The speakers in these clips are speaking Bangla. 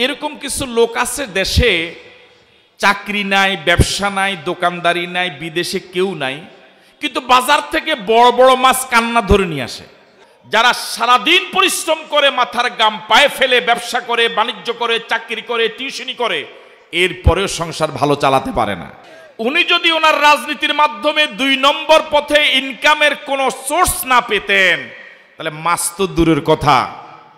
এরকম কিছু লোক আছে দেশে, চাকরি নাই, ব্যবসা নাই, দোকানদারি নাই, বিদেশে কেউ নাই, কিন্তু বাজার থেকে বড় বড় মাছ কান্না ধরে নিয়ে আসে। যারা সারাদিন পরিশ্রম করে, মাথার গাম পায়ে ফেলে ব্যবসা করে, বাণিজ্য করে, চাকরি করে, টিউশনি করে, এরপরেও সংসার ভালো চালাতে পারে না। উনি যদি ওনার রাজনীতির মাধ্যমে 2 নম্বর পথে ইনকামের কোনো সোর্স না পেতেন, তাহলে মাছ তো দূরের কথা,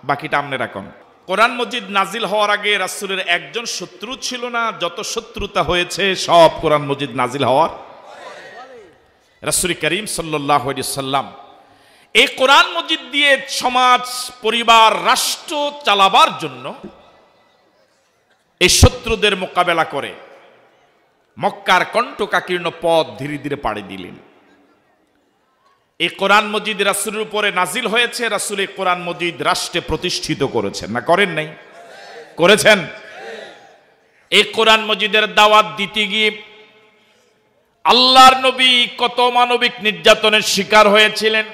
বাকিটা আপনি রাখুন। কোরআন মজিদ নাজিল হওয়ার আগে রাসূলের একজন শত্রু ছিল না, যত শত্রুতা হয়েছে সব কোরআন মজিদ নাজিল হওয়ার। রাসূল করিম সাল্লাল্লাহু আলাইহি সাল্লাম এই কোরআন মজিদ দিয়ে সমাজ, পরিবার, রাষ্ট্র চালাবার জন্য এই শত্রুদের মোকাবেলা করে মক্কার কণ্টকাকীর্ণ পথ ধীরে ধীরে পাড়ি দিলেন। এই কোরআন মজিদ রাসূলের উপরে নাজিল হয়েছে, রাসূল এই কোরআন মজিদ রাষ্ট্রে প্রতিষ্ঠিত করেছেন না করেন নাই? করেছেন। এই কোরআন মজিদের দাওয়াত দিতে গিয়ে আল্লাহর নবী কত মানবিক নির্যাতনের শিকার হয়েছিলেন।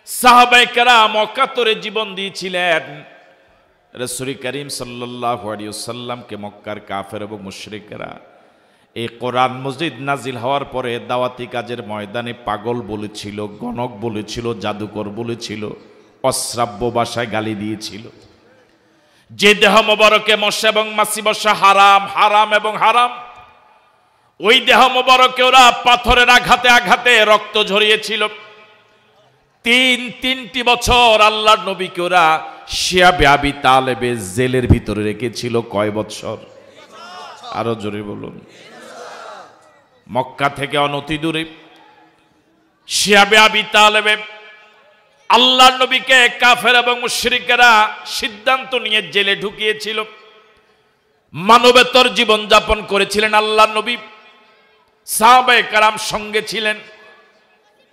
সাহাবায়ে কেরাম অকাতরে জীবন দিয়েছিলেন। রাসূল করিম সাল্লাল্লাহু আলাইহি ওয়াসাল্লামকে মক্কার কাফের এবং মুশরিকরা এই কোরআন মজিদ নাজিল হওয়ার পরে দাওয়াতি কাজের ময়দানে পাগল বলেছিল, গণক বলেছিল, জাদুকর বলেছিল, অশ্রাব্য ভাষায় গালি দিয়েছিল। যে দেহ মোবারকে মশা এবং মাছি বসা হারাম, হারাম এবং হারাম, ওই দেহ মোবারকে ওরা পাথরের আঘাতে আঘাতে রক্ত ঝরিয়েছিল। 3 বছর আল্লাহর নবীকে ওরা শিয়াবে আবি তালেবে জেলের ভিতরে রেখেছিল। কয় বছর? আরো জোরে বলুন। মক্কা থেকে অনতি দূরে শিয়াবে আবি তালেবে আল্লাহর নবীকে কাফের এবং মুশরিকরা সিদ্ধান্ত নিয়ে জেলে ঢুকিয়েছিল। মানবেতর জীবন যাপন করেছিলেন আল্লাহর নবী, সাহাবায়ে কেরাম সঙ্গে ছিলেন।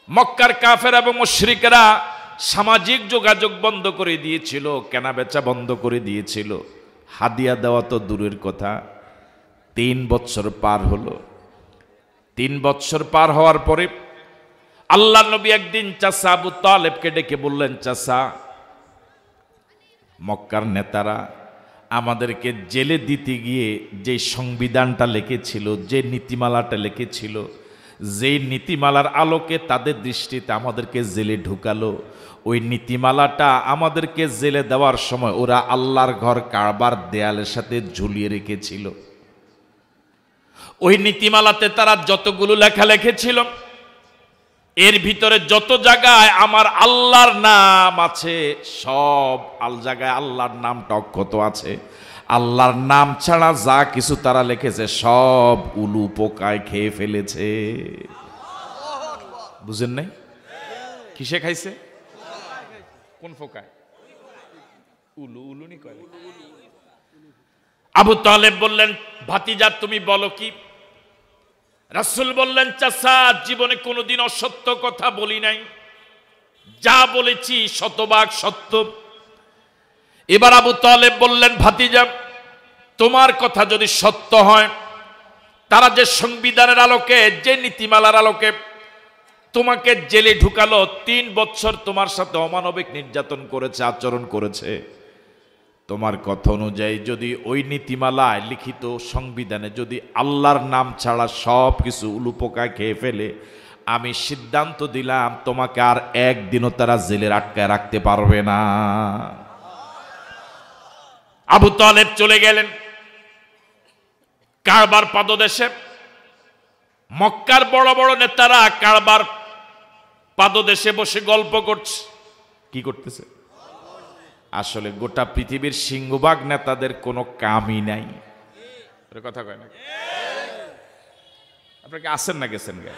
মক্কার কাফের এবং মুশরিকরা সামাজিক যোগাযোগ বন্ধ করে দিয়েছিল, কেনা বেচা বন্ধ করে দিয়েছিল, হাদিয়া দেওয়া তো দূরের কথা। 3 বছর পার হলো। 3 বছর পার হওয়ার পরে আল্লাহ নবী একদিন চাচা আবু তালেবকে ডেকে বললেন, চাচা, মক্কার নেতারা আমাদেরকে জেলে দিতে গিয়ে যে সংবিধানটা লিখেছিল, যে নীতিমালাটা লিখেছিল, যেই নীতিমালার আলোকে তাদের দৃষ্টিতে আমাদেরকে জেলে ঢুকালো, ওই নীতিমালাটা আমাদেরকে জেলে দেওয়ার সময় ওরা আল্লাহর ঘর কাবার দেয়ালের সাথে ঝুলিয়ে রেখেছিল। ওই নীতিমালাতে তারা যতগুলো লেখা লিখেছিল, এর ভিতরে যত জায়গায় আমার আল্লাহর নাম আছে, সব জায়গায় আল্লাহর নামটা অক্ষত আছে। আল্লাহর নাম ছাড়া যা কিছু তারা লিখেছে সব উলু পোকায় খেয়ে ফেলেছে। বুঝেন নাই? কিসে খাইছে? কোন পোকায়? উলু, উলুনি কয়। আবু তালেব বললেন, ভাতিজা তুমি বলো কি? রাসূল বললেন, চাচা, জীবনে কোনোদিন অসত্য কথা বলি নাই, যা বলেছি শতভাগ সত্য। এবার আবু তালেব বললেন, ভাতিজা, তোমার কথা যদি সত্য হয়, তারা যে সংবিধানের আলোকে, যে নীতিমালার আলোকে তোমাকে জেলে ঢুকালো, 3 বছর তোমার সাথে অমানবিক নির্যাতন করেছে, আচরণ করেছে, তোমার কথা অনুযায়ী যদি ওই নীতিমালায় লিখিত সংবিধানে যদি আল্লাহর নাম ছাড়া সব কিছু উলুপোকায় খেয়ে ফেলে, আমি সিদ্ধান্ত দিলাম তোমাকে আর একদিনও তারা জেলে আটকায় রাখতে পারবে না। আবু তালেব চলে গেলেন কাবার পাদদেশে। মক্কার বড় বড় নেতারা কাবার পাদদেশে বসে গল্প করছে। কি করতেছে? আসলে গোটা পৃথিবীর সিংহভাগ নেতাদের কোনো কামই নাই। কথা কয় না? আপনাকে আসেন না গেছেন গে?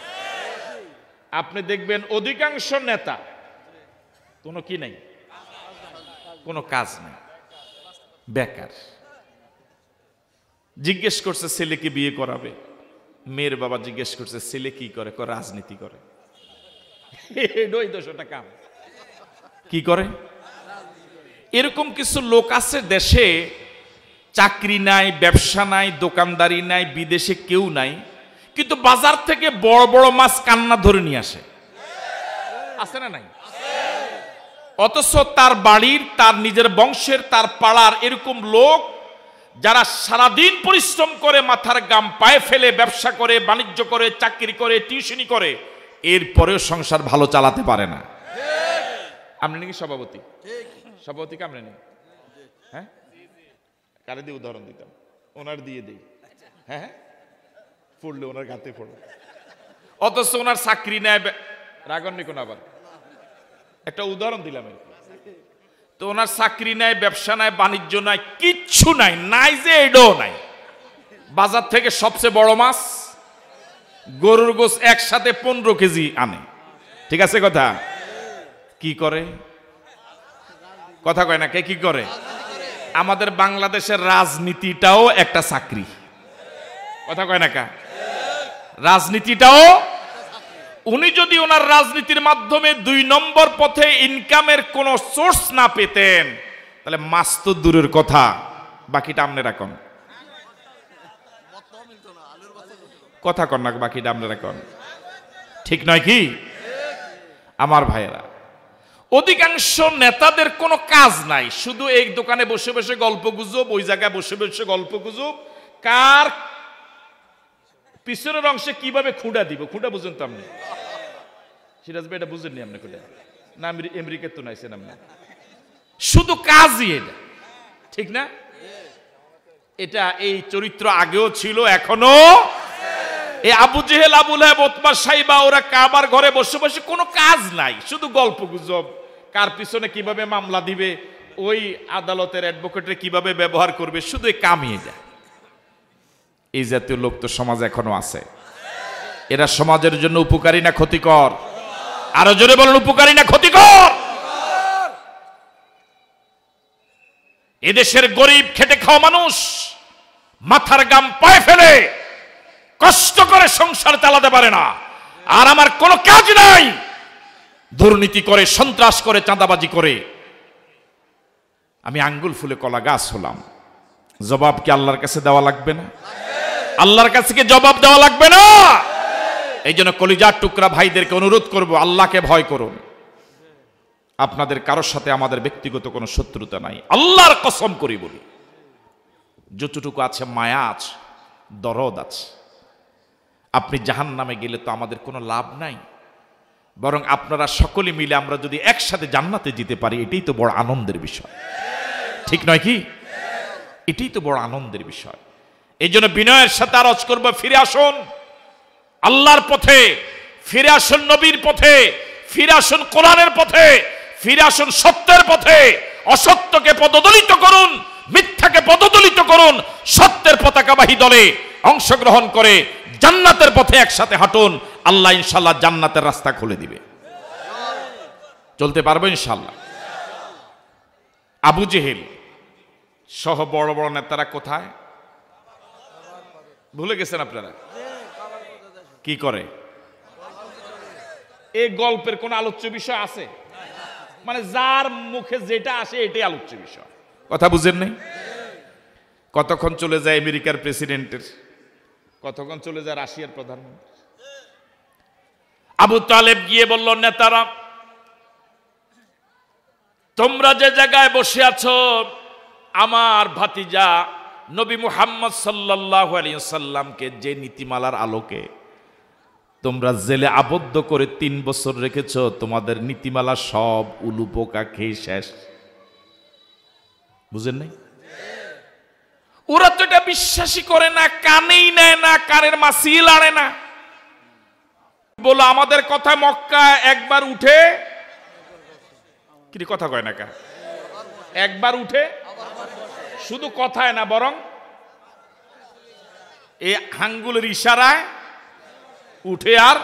আপনি দেখবেন অধিকাংশ নেতা কোনো কি নাই, কোনো কাজ নাই, বেকার। জিজ্ঞেস করছে ছেলেকে বিয়ে করাবে, মেয়ের বাবা জিজ্ঞেস করছে ছেলে কি করে? রাজনীতি করে। এটাই 200টা কাম কি করে? এরকম কিছু লোক আছে দেশে, চাকরি নাই, ব্যবসা নাই, দোকানদারি নাই, বিদেশে কেউ নাই, কিন্তু বাজার থেকে বড় বড় মাছ কান্না ধরে নিয়ে আসে। আছে না নাই? অথচ তার বাড়ির, তার নিজের বংশের, তার পাড়ার এরকম লোক যারা সারাদিন পরিশ্রম করে মাথার গাম পায়ে ফেলে ব্যবসা করে, বাণিজ্য করে, চাকরি করে, টিউশনি করে, এরপরেও সংসার ভালো চালাতে পারে না। আপনি নাকি সভাপতি? সভাপতি কামড়ে নেই? হ্যাঁ, কারে দিয়ে উদাহরণ দিতাম? ওনার দিয়ে দিই। হ্যাঁ, পড়লে ওনার গাতে পড়লো, অথচ ওনার চাকরি নেয়। রাগন্নি কোন আবার একটা উদাহরণ দিলাম। তো ওনার চাকরি নাই, ব্যবসা নাই, বাণিজ্য নাই, কিচ্ছু নাই, নাই যে এটাও নাই। বাজার থেকে সবচেয়ে বড় মাছ গরুর গোশ একসাথে 15 কেজি আনে। ঠিক আছে কথা? কি করে? কথা কয় না কে? কি করে? আমাদের বাংলাদেশের রাজনীতিটাও একটা চাকরি। কথা কয় না কা? রাজনীতিটাও। উনি যদি ওনার রাজনীতির মাধ্যমে 2 নম্বর পথে ইনকামের কোন সোর্স না পেতেন, তাহলে মাছ তো দূরের কথা, বাকিটা আপনি রাখুন। কথা কন না, বাকিটা আপনি রাখুন। ঠিক নয় কি আমার ভাইয়েরা? অধিকাংশ নেতাদের কোনো কাজ নাই, শুধু এই দোকানে বসে বসে গল্প গুজব, ওই জায়গায় বসে বসে গল্প গুজব, কার পিছনের অংশে কিভাবে খুঁড়া দিব। খুঁড়া বুঝেন তো আপনি? সিরাজ ভাই এটা বুঝেননি আপনি? খুঁড়া না আমেরিকার তো নাইছেন আপনি? শুধু কাজই এটা, ঠিক না? এটা এই চরিত্র আগেও ছিল, এখনো। এই আবু জেহেল, আবু লাহাব, উতবা, সাইবা, ওরা কাবার ঘরে বসে বসে কোনো কাজ নাই, শুধু গল্প গুজব, কার পিছনে কিভাবে মামলা দিবে, ওই আদালতের অ্যাডভোকেটে কিভাবে ব্যবহার করবে, শুধু কামিয়ে যায়। এই জাতীয় লোক তো সমাজে এখনো আছে। এরা সমাজের জন্য উপকারী না ক্ষতিকর? আরো জোরে বলেন, উপকারী না ক্ষতিকর? এদেশের গরিব খেটে খাওয়া মানুষ মাথার গাম পায়ে ফেলে কষ্ট করে সংসার চালাতে পারে না, আর আমার কোনো কাজ নাই, দুর্নীতি করে, সন্ত্রাস করে, চাঁদাবাজি করে আমি আঙ্গুল ফুলে কলা গাছ হলাম। জবাব কি আল্লাহর কাছে দেওয়া লাগবে না? আল্লাহর কাছে কি জবাব দেওয়া লাগবে না? এই জন্য কলিজার টুকরা ভাইদেরকে অনুরোধ করব, আল্লাহকে ভয় করুন। আপনাদের কারোর সাথে আমাদের ব্যক্তিগত কোনো শত্রুতা নাই, আল্লাহর কসম করি বলি। যতটুকু আছে মায়া আছে, দরদ আছে। আপনি জাহান্নামে গেলে তো আমাদের কোনো লাভ নাই, বরং আপনারা সকলে মিলে আমরা যদি একসাথে জান্নাতে যেতে পারি, এটাই তো বড় আনন্দের বিষয়। ঠিক নয় কি? এটাই তো বড় আনন্দের বিষয়। এই জন্য বিনয়ের সাথে আরজ করবো, ফিরে আসুন আল্লাহর পথে, ফিরে আসুন নবীর পথে, ফিরে আসুন কোরআনের পথে, ফিরে আসুন সত্যের পথে। অসত্যকে পদদলিত করুন, মিথ্যাকে পদদলিত করুন, সত্যের পতাকাবাহী দলে অংশগ্রহণ করে জান্নাতের পথে একসাথে হাঁটুন। আল্লাহ ইনশাআল্লাহ জান্নাতের রাস্তা খুলে দিবে। চলতে পারবো ইনশাআল্লাহ। আবু জেহেল সহ বড় বড় নেতারা কোথায়? ভুলে গেছেন আপনারা? কি করে? এই গল্পের কোন আলোচ্য বিষয় আছে? মানে যার মুখে যেটা আসে এটাই আলোচ্য বিষয়। কথা বুঝেন নাই? কতক্ষণ চলে যায় আমেরিকার প্রেসিডেন্টের, কতক্ষণ চলে যায় রাশিয়ার প্রধানমন্ত্রী। আবু তালেব গিয়ে বলল, নেতারা তোমরা যে জায়গায় বসে আছো, আমার ভাতিজা নবী মুহাম্মদ সাল্লাল্লাহু আলাইহি ওয়াসাল্লামকে যে নীতিমালার আলোকে তোমরা জেলে আবদ্ধ করে 3 বছর রেখেছ, তোমাদের নীতিমালা সব উলু পোকা খেয়ে শেষ। বুঝেন নাই? ওরা তো এটা বিশ্বাসই করে না, কানেই নেয় না, কানের মাছি লাড়ে না। বলো আমাদের কথা মক্কা একবার উঠে, কি কথা কয় না কা, একবার উঠে, শুধু কথায় না বরং এই আঙ্গুলের ইশারায় উঠে। আর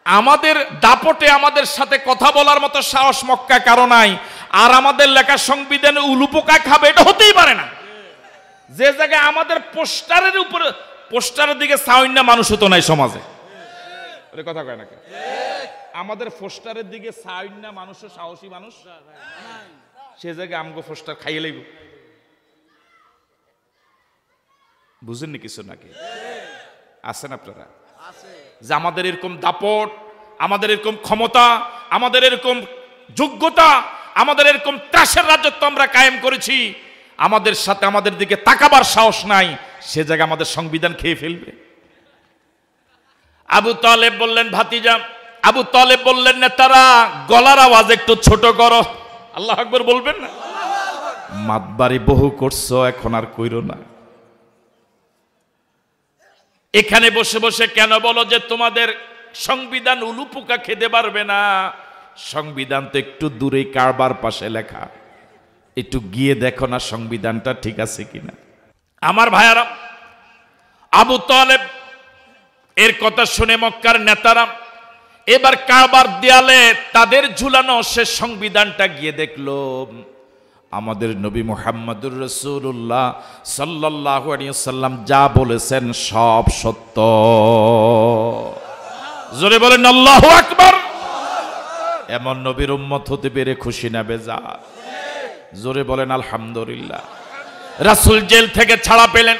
আমাদের দাপটে আমাদের সাথে কথা বলার মতো সাহস মক্কায় কারো নাই। আর আমাদের লেখা সংবিধানে উলুপোকা খাবে, এটা হতেই পারে না। যে জায়গায় আমাদের পোস্টারের উপরে, পোস্টারের দিকে সাউন্না মানুষ হতো নাই সমাজে। কথা কয় না, আমাদের পোস্টারের দিকে সাউন্না মানুষ, সাহসী মানুষ, সে জায়গায় আমগো পোস্টার খাইয়ে লইব। বুঝেননি কিছু নাকি? আছেন আপনারা? যে আমাদের এরকম দাপট, আমাদের এরকম ক্ষমতা, আমাদের এরকম যোগ্যতা, আমাদের এরকম ত্রাসের রাজত্ব আমরা কায়েম করেছি। আমাদের সাথে আমাদের দিকে তাকাবার সাহস নাই, সে জায়গায় আমাদের সংবিধান খেয়ে ফেলবে। আবু তালেব বললেন ভাতিজা, আবু তালেব বললেন নেতারা গলার আওয়াজ একটু ছোট করো। আল্লাহু আকবার বলবেন না? মাতবাড়ি বহু করছো, এখন আর কইরো না। এখানে বসে বসে কেন বলো যে তোমাদের সংবিধান উলু পোকা খেতে পারবে না? সংবিধান তো একটু দূরে কারবার পাশে লেখা, একটু গিয়ে দেখো না সংবিধানটা ঠিক আছে কিনা। আমার ভাইয়ারা, আবু তালেব এর কথা শুনে মক্কার নেতারা এবার কারবার দেয়ালে তাদের ঝুলানো সে সংবিধানটা গিয়ে দেখলো আমাদের নবী মুহাম্মদুর রাসূলুল্লাহ সাল্লাল্লাহু আলাইহি ওয়াসাল্লাম যা বলেছেন সব সত্য। জোরে বলেন আল্লাহু আকবার। এমন নবীর উম্মত হতে পেরে খুশি না বেজার? জোরে বলেন আলহামদুলিল্লাহ। রাসূল জেল থেকে ছাড়া পেলেন,